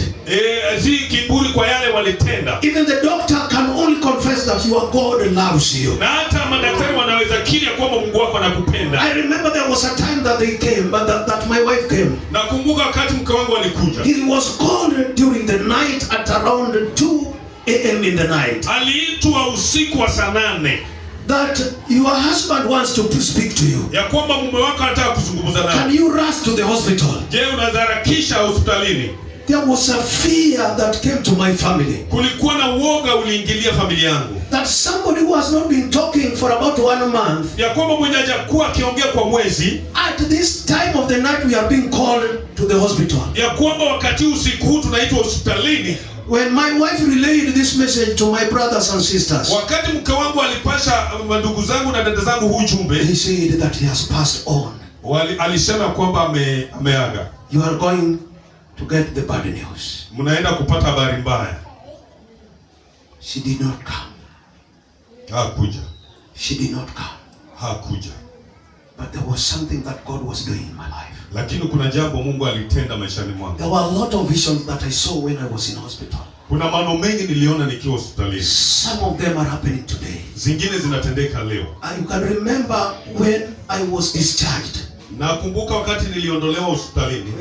Si kiburi kwa yale walitenda. Even the doctor can only confess that your God loves you. Na hata madaktari wanaweza kiri kwamba Mungu wako anakupenda. I remember there was a time that they came, but that my wife came. Nakumbuka wakati mke wangu alikuja. He was called during the night at around 2 a.m. in the night. Aliitwa usiku wa saa 8. That your husband wants to speak to you. Ya kwamba mume wako anataka kuzungumza nawe. Can you rush to the hospital? Je, unaweza harakisha hospitalini? There was a fear that came to my family. Kulikuwa na uoga uliingilia familia yangu. That somebody who has not been talking for about 1 month. Ya kwamba mwenye hajakuwa akiongea kwa mwezi. At this time of the night we are being called to the hospital. Ya kwamba wakati usiku huu tunaitwa hospitalini. When my wife relayed this message to my brothers and sisters. Wakati mke wangu alipasha ndugu zangu na dada zangu huu ujumbe. He said that he has passed on. Alisema kwamba ameaga. You are going to get the bad news. Mnaenda kupata habari mbaya. She did not come. Hakuja. She did not come. Hakuja. But there was something that God was doing in my life. Lakini kuna jambo Mungu alitenda maishani mwangu. There were a lot of visions that I saw when I was in hospital. Kuna maono mengi niliona nikiwa hospitalini. Some of them are happening today. Zingine zinatendeka leo. You can remember when I was discharged. Nakumbuka wakati niliondolewa hospitalini.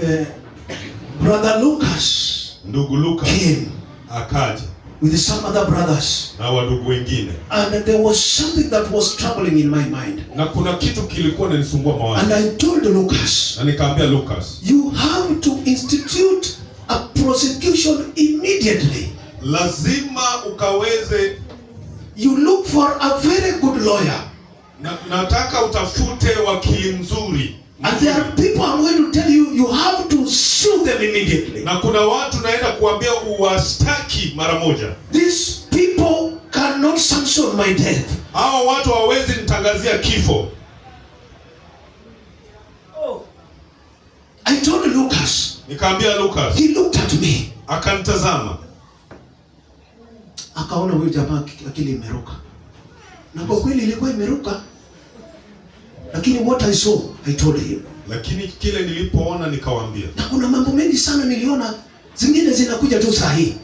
Brother Lucas. Ndugu Lucas came. Akaja. With some other brothers. Na wadugu wengine. And there was something that was troubling in my mind. Na kuna kitu kilikuwa kinanisumbua mawazo. And I told Lucas. Na nikamwambia Lucas. You have to institute a prosecution immediately. Lazima ukaweze. You look for a very good lawyer. Nataka utafute wakili mzuri. And there are people I'm going to tell you, you have to sue them immediately. Na kuna watu naenda kuambia uwastaki mara moja. These people cannot sanction my death. Hao watu hawawezi nitangazia kifo. I told Lucas. Nikamwambia Lucas. He looked at me. Akanitazama. Akaona huyu jamaa akili imeruka. Na kwa kweli ilikuwa imeruka. Lakini what I saw, I told him. Lakini kile nilipoona nikawaambia. Na kuna mambo mengi sana niliona, zingine zinakuja tu saa hii.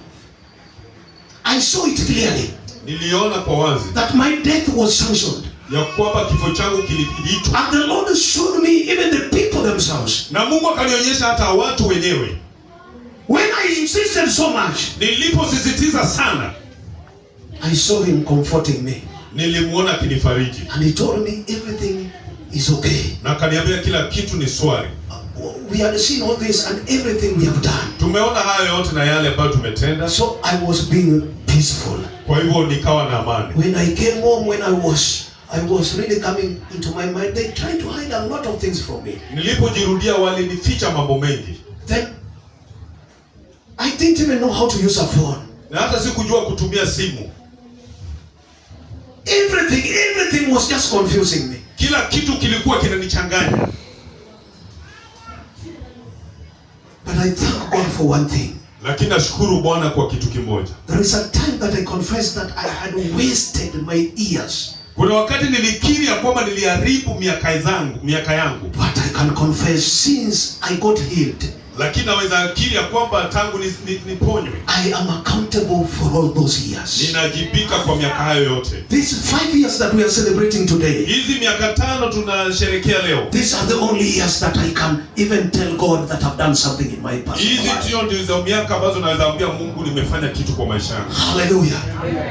I saw it clearly. Niliona kwa wazi. That my death was sanctioned. Ya kwamba kifo changu kiliitwa. And the Lord showed me even the people themselves. Na Mungu akanionyesha hata watu wenyewe. When I insisted so much. Niliposisitiza sana. I saw him comforting me. Nilimuona akinifariji. And he told me everything is okay. Na akaniambia kila kitu ni swali. We had seen all this and everything we have done. Tumeona hayo yote na yale ambayo tumetenda. So I was being peaceful. Kwa hivyo nikawa na amani. When I came home, when I was really coming into my mind, they tried to hide a lot of things from me. Nilipojirudia walinificha mambo mengi. Then I didn't even know how to use a phone. Na hata sikujua kutumia simu. Everything was just confusing me. Kila kitu kilikuwa kinanichanganya. But I thank God for one thing. Lakini nashukuru Bwana kwa kitu kimoja. There is a time that I confessed that I had wasted my years. Kuna wakati nilikiri ya kwamba niliharibu miaka yangu. But I can confess since I got healed. Lakini naweza kiri ya kwamba tangu niponywe. I am accountable for all those years. Ninajibika kwa miaka hayo yote. These 5 years that we are celebrating today. Hizi miaka 5 tunasherehekea leo. These are the only years that I can even tell God that I've done something in my past. Hizi ndio miaka ambazo naweza ambia Mungu nimefanya kitu kwa maisha yangu. Hallelujah.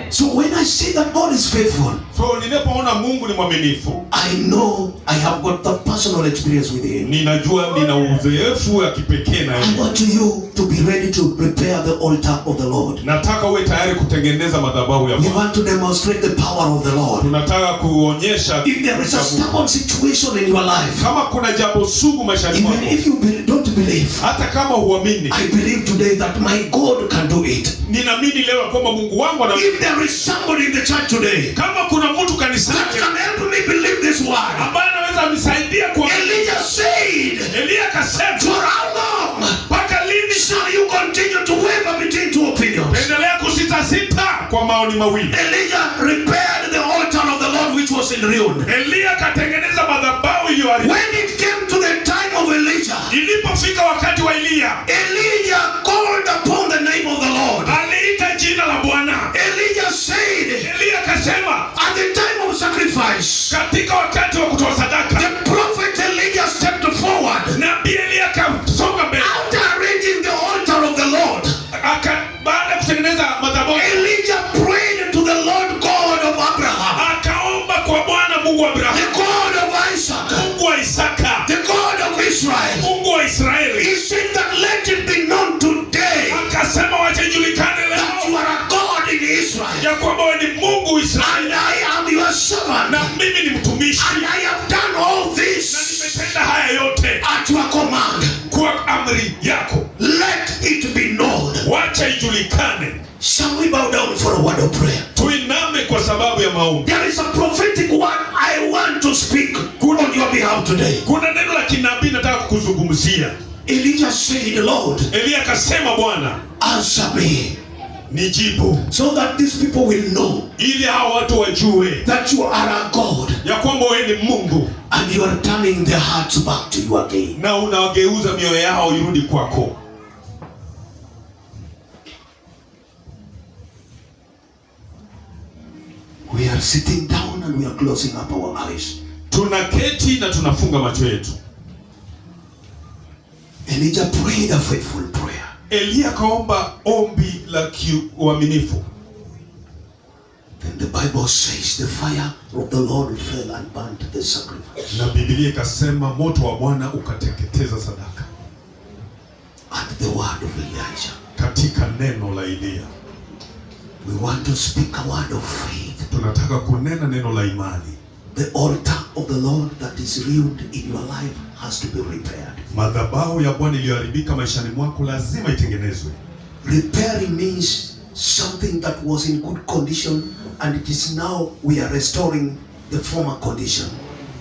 So when I say that God is faithful, so ninapoona Mungu ni mwaminifu, I know I have got the personal experience with him. Ninajua nina uzoefu wa kipekee na yeye. I want you to be ready to prepare the altar of the Lord. Nataka uwe tayari kutengeneza madhabahu ya We Bwana. want to demonstrate the power of the Lord. Tunataka kuonyesha if there is a stubborn situation in your life, kama kuna jambo sugu maishani mwako, even if you don't believe, hata kama huamini, I believe today that my God can do it. Ninaamini leo kwamba Mungu wangu anaweza. If there is somebody in the church today, kama kuna mtu kanisani that can help me believe this word, ambaye anaweza nisaidia kwa Elijah said, Elia akasema, for how long mpaka lini shall you continue to waver between two opinions? endelea kusita kwa maoni mawili? Elijah repaired the altar of the Lord which was in ruin. Elia katengeneza madhabahu iliyoharibika. When it came to the time of Elijah, ilipofika wakati wa Elia, Elijah called upon the name of the Lord. aliita jina la Bwana. Elijah said, Elia akasema, at the time of sacrifice, katika wakati wa kutoa sadaka, the prophet Elijah stepped forward. nabii Elia akasonga mbele. After arranging the altar of the Lord, baada ya kutengeneza madhabahu, Elijah prayed to the Lord God of Abraham, akaomba kwa Bwana Mungu wa Abrahamu, the God of Isaac, Mungu wa Isaka, the God of Israel. Mungu wa Israeli. He said that let it be known today Akasema wacha ijulikane that you leo are a God in Israel, ya kwamba wewe ni Mungu Israeli, and I am your servant, na mimi ni mtumishi, and I have done all na this nimetenda haya yote at your command. kwa amri yako. Let it be known. Wacha ijulikane. Shall we bow down for a word of prayer? Tuiname kwa sababu ya maombi. There is a prophetic word I want to speak on your behalf today. Kuna neno la kinabii nataka kukuzungumzia. Elijah said, Lord, Elia akasema, Bwana answer me, nijibu, so that these people will know ili hao watu wajue that you are a God, ya kwamba wewe ni Mungu, and you are turning their hearts back to you again. na unawageuza mioyo yao irudi kwako. We are sitting down and we are closing up our eyes. Tunaketi na tunafunga macho yetu. Elijah prayed a faithful prayer. Elia kaomba ombi la kiuaminifu. Then the Bible says the fire of the Lord fell and burnt the sacrifice. Na Biblia ikasema moto wa Bwana ukateketeza sadaka. And the word of Elijah. Katika neno la Elia, we want to speak a word of faith. tunataka kunena neno la imani. The altar of the Lord that is ruined in your life has to be repaired. Madhabahu ya Bwana iliyoharibika maishani mwako lazima itengenezwe. Repairing means something that was in good condition and it is now we are restoring the former condition.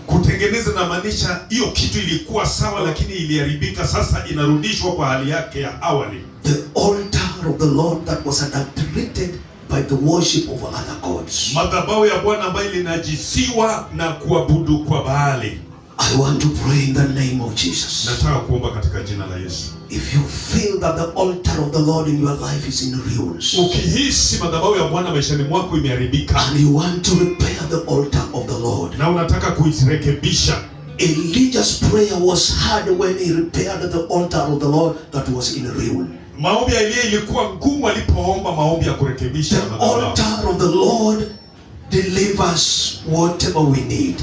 Kutengeneza na maanisha hiyo kitu ilikuwa sawa lakini iliharibika, sasa inarudishwa kwa hali yake ya awali. The altar of the Lord that was adulterated by the worship of other gods. Madhabahu ya Bwana ambayo ilinajisiwa na kuabudu kwa Baali. I want to pray in the name of Jesus. Nataka kuomba katika jina la Yesu. If you feel that the altar of the Lord in your life is in ruins, ukihisi madhabahu ya Bwana maishani mwako imeharibika, and you want to repair the altar of the Lord, na unataka kuirekebisha. Elijah's prayer was heard when he repaired the altar of the Lord that was in ruin. Maombi ya Elia ilikuwa ngumu alipoomba maombi ya kurekebisha The madhabahu. altar of the Lord delivers whatever we need.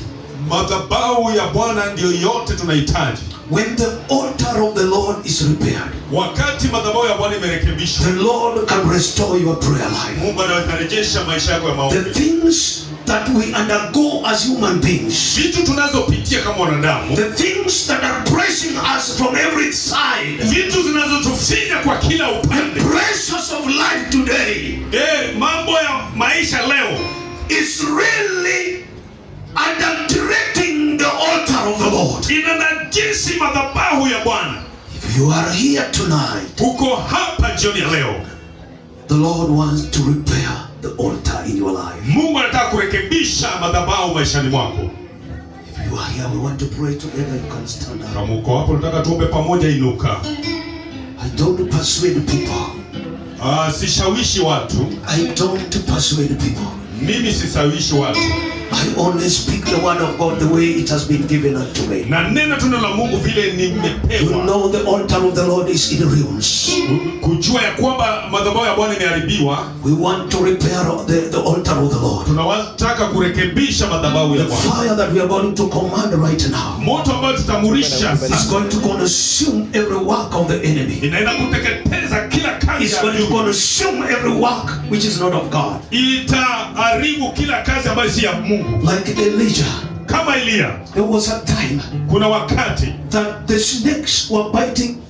Madhabahu ya Bwana ndio yote tunahitaji. When the altar of the Lord is repaired, Wakati madhabahu ya Bwana imerekebishwa, the Lord can restore your prayer life. Mungu anarejesha maisha yako ya The maombi. things that we undergo as human beings, Vitu tunazopitia kama wanadamu, the things that are pressing us from every side, vitu zinazotufinya kwa kila the upande, pressures of life today mambo ya maisha leo is really adulterating the altar of the Lord. inanajisi madhabahu ya Bwana. If you are here tonight, Uko hapa jioni ya leo, the Lord wants to repair the altar in your life. Mungu anataka kurekebisha madhabahu maishani mwako. If you are here, we want to pray together. You can stand up. Kama uko hapo nataka tuombe pamoja, inuka. I don't persuade people. Sishawishi watu. I don't persuade people. Mimi sisawishi watu. I only speak the word of God the way it has been given unto me. Na nena tu neno la Mungu vile You nimepewa. know the altar of the Lord is in ruins. Kujua ya kwamba madhabahu ya Bwana imeharibiwa. We want to repair the altar of the Lord. Tunataka kurekebisha madhabahu ya The Bwana. fire that we are going to command right now Moto ambao tutamurisha is sasa going to consume every work of the enemy. inaenda kuteketeza kila kazi It's ya going to adui. consume every work which is not of God. Itaharibu kila kazi ambayo si ya Mungu. Like Elijah, Kama Elia, there was a time kuna wakati that the snakes were biting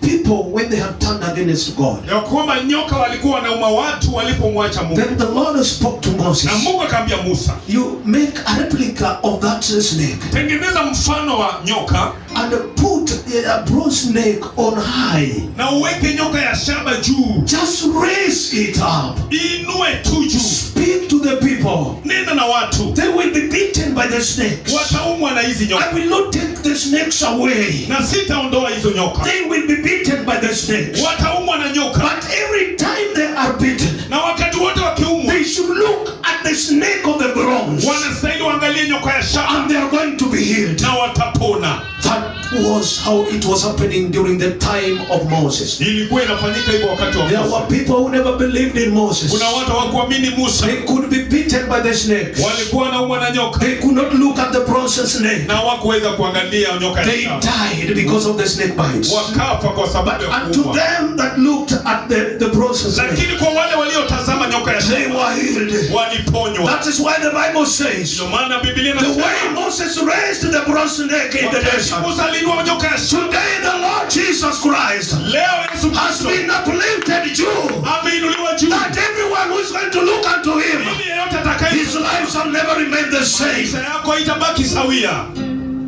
people when they had turned against God. ya kwamba nyoka walikuwa wanauma watu walipomwacha Mungu. Then the Lord spoke to Moses. Na Mungu akamwambia Musa, You make a replica of that snake tengeneza mfano wa nyoka and put a bronze snake on high. na uweke nyoka ya shaba juu. Just raise it up. Inue tu juu. Speak to the people. Nena na watu. They will be beaten by the snakes. Wataumwa na hizi nyoka. I will not take the snakes away. Na sitaondoa hizo nyoka. They will be beaten by the snakes. Wataumwa na nyoka. But every time they are beaten, Na wakati wote wakiumwa, they should look at the snake of the bronze wanastahili waangalie nyoka ya shaba and they are going to be healed. na watapona. That was how it was happening during the time of Moses. Ilikuwa inafanyika hivyo wakati wa There were Musa. people who never believed in Moses. Kuna watu hawakuamini Musa. They could be beaten by the snakes. Walikuwa wanaumwa na nyoka They could not look at the bronze snake. na hawakuweza kuangalia nyoka ya They shaba. died because of the snake bites. Wakafa kwa sababu ya And to kuumwa. them that looked at the bronze snake, Lakini kwa wale waliotazama nyoka ya they shaba were healed. waliponywa. That is why the Bible says, Ndio maana Biblia the way inasema Moses raised the bronze snake in the wakati desert, Musa aliinua nyoka ya shaba, today the Lord Jesus Christ leo Yesu has Kristo been uplifted Jew, ameinuliwa juu. that everyone who is going to look unto him, Ili yeyote atakaye his life shall never remain the same. maisha yako haitabaki sawia.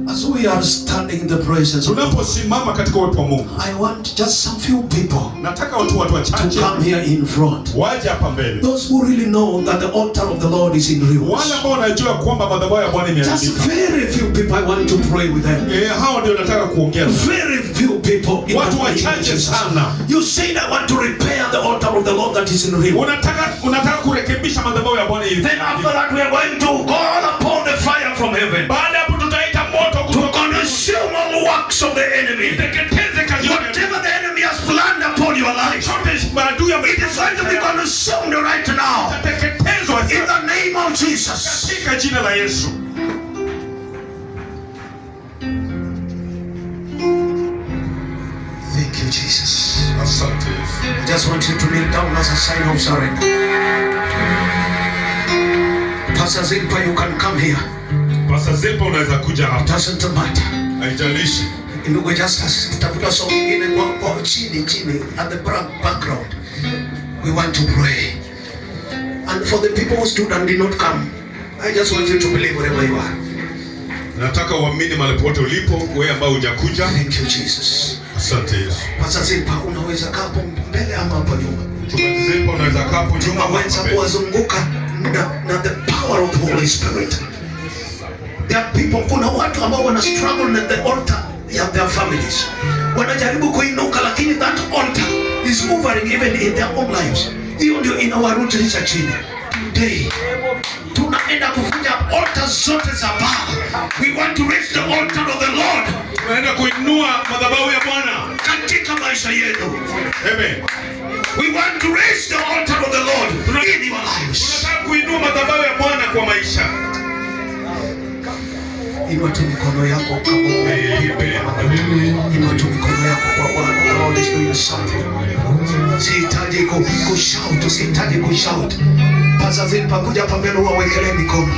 As we are standing in the presence of God, Tunaposimama katika uwepo wa Mungu, I want just some few people nataka watu to wachache come here in front. waje hapa mbele. Those who really know that the altar of the Lord is in ruins. Wale ambao wanajua kwamba madhabahu ya Bwana Just imeharibika. very few people I want to pray with them. Hao ndio nataka kuongea. Very few people in the Watu name of wachache Jesus. sana. You said I want to repair the altar of the Lord that is in ruins. Unataka kurekebisha madhabahu ya Bwana ili. Then after that we are going to call upon the fire from heaven Baada hapo tutaita moto to kutoka consume all works of the enemy. teketeze kazi yote. Whatever the enemy has planned upon your life, Chote maadui ya it is going to be consumed right now. teketezwa In the name of Jesus. katika jina la Yesu. Thank you, Jesus. Asante Yesu. I just want you to kneel down as a sign of surrender. Pastor Zimpa, you can come here. Pastor Zepa unaweza kuja It hapa. doesn't matter. Haijalishi. Ndugu Justus, tutafuta song nyingine kwa chini at the background. We want to pray. And for the people who stood and did not come, I just want you to believe wherever you are. Nataka uamini mahali popote ulipo, wewe ambao hujakuja. Thank you, Jesus. Asante Yesu. Pastor Zimpa, unaweza kaa hapo mbele ama hapo nyuma? Mchungaji Zepa unaweza kaa hapo nyuma ama Unaweza mbele. kuwazunguka na the power of the Holy Spirit. There are people, kuna watu ambao wana struggle at the altar ya their families. Wanajaribu kuinuka lakini that altar is hovering even in their own lives. Hiyo ndio inawarudisha chini. Today tunaenda kuvunja altars zote za Baal. We want to raise the altar of the Lord. Tunaenda kuinua madhabahu ya Bwana Katika maisha yetu. Amen. We want to raise the altar of the Lord in your lives. Tunataka kuinua madhabahu ya Bwana kwa maisha. Inua tu mikono yako kwa Mungu. Inua tu mikono yako kwa Bwana. The Lord is doing something. Sihitaji kushout, sihitaji kushout. Paza vipi pakuja pambele uwawekelee mikono.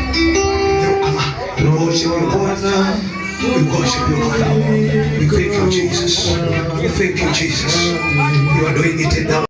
We worship you, Lord. We worship you, Lord. We thank you, Jesus. We thank you, Jesus. You are doing it in the